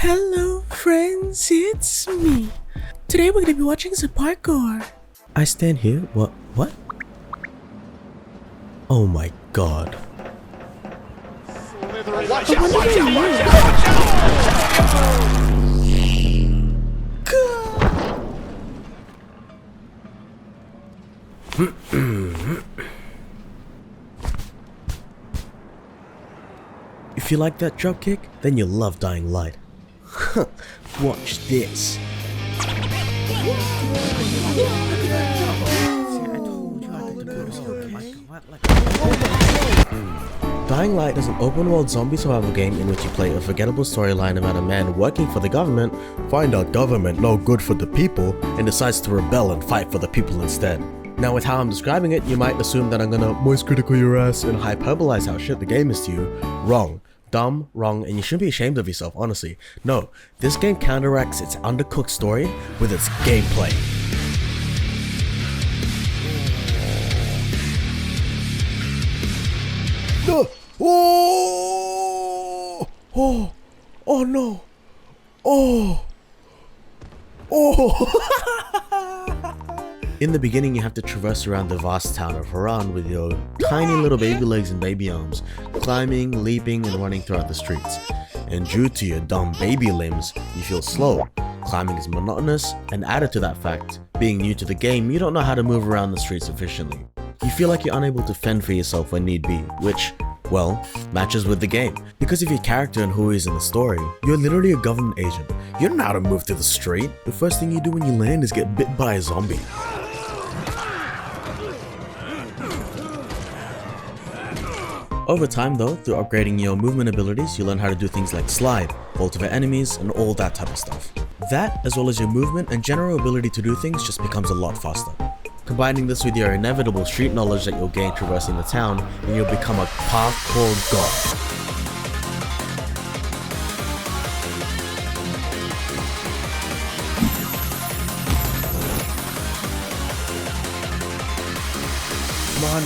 Hello friends, it's me. Today we're gonna be watching some parkour. I stand here, what? Oh my god. If you like that dropkick, then you'll love Dying Light. Watch this. Dying Light is an open-world zombie survival game in which you play a forgettable storyline about a man working for the government, find out government no good for the people, and decides to rebel and fight for the people instead. Now with how I'm describing it, you might assume that I'm gonna moist critical your ass and hyperbolize how shit the game is to you. Wrong. Dumb, wrong, and you shouldn't be ashamed of yourself, honestly. No, this game counteracts its undercooked story with its gameplay. Oh no. In the beginning, you have to traverse around the vast town of Haran with your tiny little baby legs and baby arms, climbing, leaping, and running throughout the streets. And due to your dumb baby limbs, you feel slow. Climbing is monotonous, and added to that fact, being new to the game, you don't know how to move around the streets efficiently. You feel like you're unable to fend for yourself when need be, which, well, matches with the game. Because of your character and who he is in the story, you're literally a government agent. You don't know how to move through the street. The first thing you do when you land is get bit by a zombie. Over time though, through upgrading your movement abilities, you learn how to do things like slide, vault over enemies, and all that type of stuff. That, as well as your movement and general ability to do things, just becomes a lot faster. Combining this with your inevitable street knowledge that you'll gain traversing the town, and you'll become a parkour god. Come on.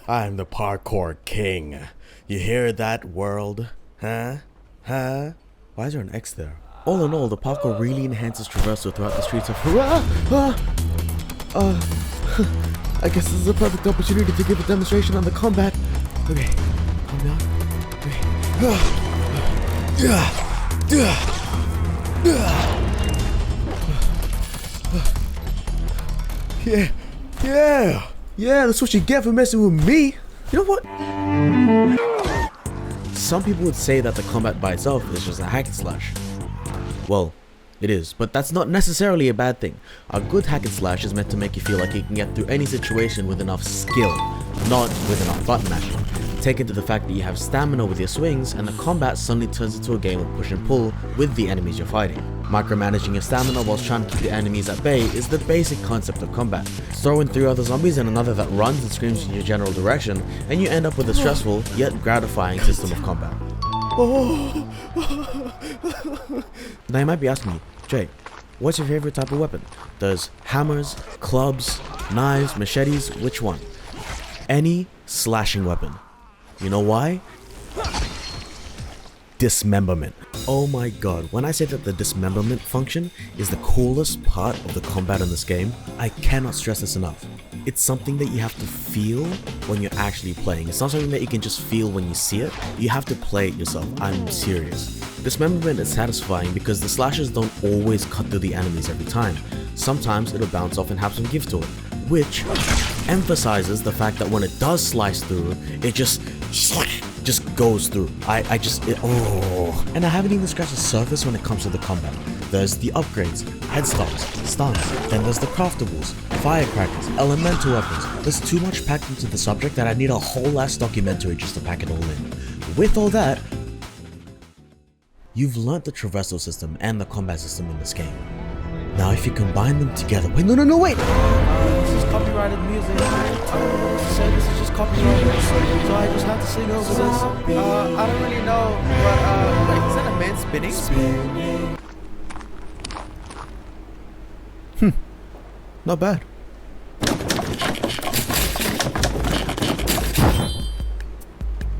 I'm the parkour king. You hear that, world? Huh? Why is there an X there? All in all, the parkour really enhances traversal throughout the streets of I guess this is a perfect opportunity to give a demonstration on the combat. Okay, calm down. Yeah, that's what you get for messing with me. You know what? Some people would say that the combat by itself is just a hack and slash. Well, it is, but that's not necessarily a bad thing. A good hack and slash is meant to make you feel like you can get through any situation with enough skill, not with enough button mashing. Take into the fact that you have stamina with your swings, and the combat suddenly turns into a game of push and pull with the enemies you're fighting. Micromanaging your stamina whilst trying to keep the enemies at bay is the basic concept of combat. Throw in 3 other zombies and another that runs and screams in your general direction, and you end up with a stressful yet gratifying system of combat. Now you might be asking me, Jay, what's your favorite type of weapon? There's hammers, clubs, knives, machetes, which one? Any slashing weapon. You know why? Dismemberment. Oh my god, when I say that the dismemberment function is the coolest part of the combat in this game, I cannot stress this enough. It's something that you have to feel when you're actually playing. It's not something that you can just feel when you see it. You have to play it yourself. I'm serious. Dismemberment is satisfying because the slashes don't always cut through the enemies every time. Sometimes it'll bounce off and have some give to it, which emphasizes the fact that when it does slice through, it just goes through. And I haven't even scratched the surface when it comes to the combat. There's the upgrades, headstarts, stuns, then there's the craftables, firecrackers, elemental weapons. There's too much packed into the subject that I need a whole ass documentary just to pack it all in. With all that, you've learnt the traversal system and the combat system in this game. Now if you combine them together, wait. This is copyrighted music. So this is just copyrighted, so I just have to sing over this. I don't really know, but wait, is that a man spinning? Not bad.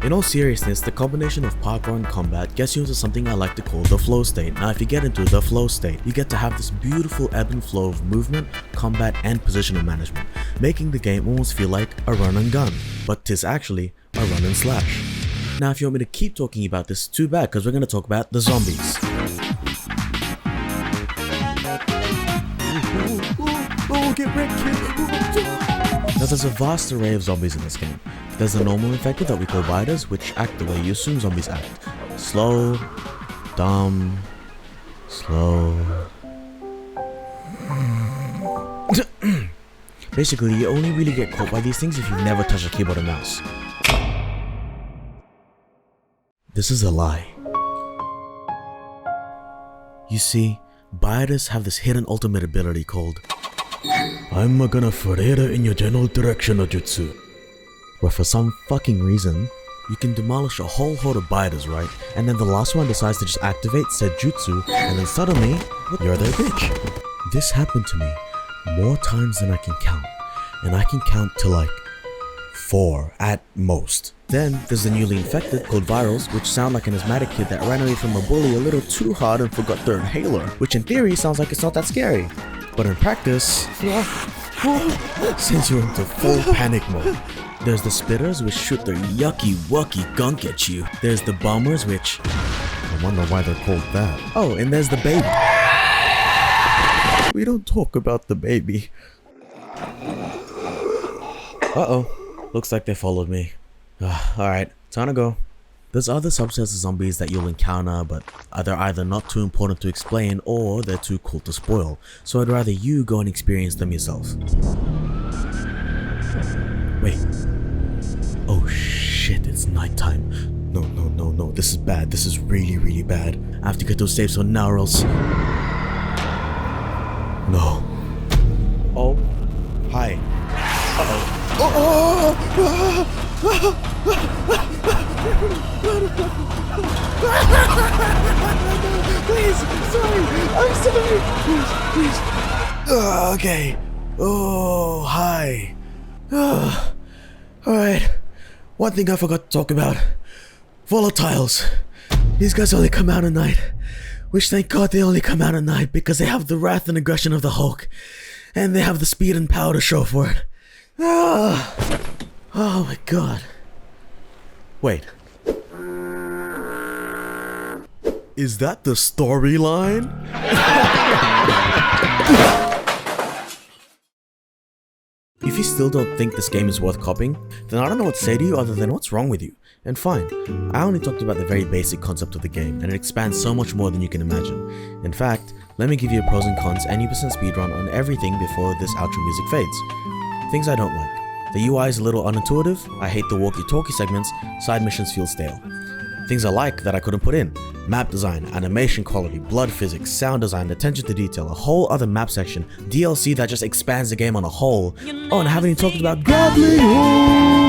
In all seriousness, the combination of parkour and combat gets you into something I like to call the flow state. Now if you get into the flow state, you get to have this beautiful ebb and flow of movement, combat and positional management, making the game almost feel like a run and gun, but 'tis actually a run and slash. Now if you want me to keep talking about this, too bad, because we're going to talk about the zombies. Oh, get wrecked, kid. Now there's a vast array of zombies in this game. There's the normal infected that we call biters, which act the way you assume zombies act. Slow, dumb, slow. Basically, you only really get caught by these things if you've never touched a keyboard and mouse. This is a lie. You see, biters have this hidden ultimate ability called I'm gonna Ferreira in your general direction of jutsu, where for some fucking reason, you can demolish a whole horde of biters, right? And then the last one decides to just activate said jutsu, and then suddenly, you're their bitch. This happened to me more times than I can count, and I can count to like 4 at most. Then there's the newly infected called virals, which sound like an asthmatic kid that ran away from a bully a little too hard and forgot their inhaler, which in theory sounds like it's not that scary. But in practice, sends you into full panic mode. There's the spitters, which shoot their yucky wucky gunk at you. There's the bombers, which I wonder why they're called that. Oh, and there's the baby. We don't talk about the baby. Uh-oh, looks like they followed me. Alright, time to go. There's other subsets of zombies that you'll encounter, but they're either not too important to explain or they're too cool to spoil, so I'd rather you go and experience them yourself. Wait. Oh shit, it's nighttime. No, this is bad. This is really bad. I have to get those safe zones now or else... No. Oh. Hi. Please, sorry, I'm sorry. Please. Okay. Oh, hi. Alright. One thing I forgot to talk about. Volatiles. These guys only come out at night. Which thank God they only come out at night because they have the wrath and aggression of the Hulk. And they have the speed and power to show for it. Oh my God. Wait. Is that the storyline? If you still don't think this game is worth copying, then I don't know what to say to you other than what's wrong with you. And fine, I only talked about the very basic concept of the game, and it expands so much more than you can imagine. In fact, let me give you a pros and cons and 80% speedrun on everything before this outro music fades. Things I don't like. The UI is a little unintuitive, I hate the walkie-talkie segments, side missions feel stale. Things I like that I couldn't put in. Map design, animation quality, blood physics, sound design, attention to detail, a whole other map section, DLC that just expands the game on a whole. Oh, and I haven't even talked about grappling.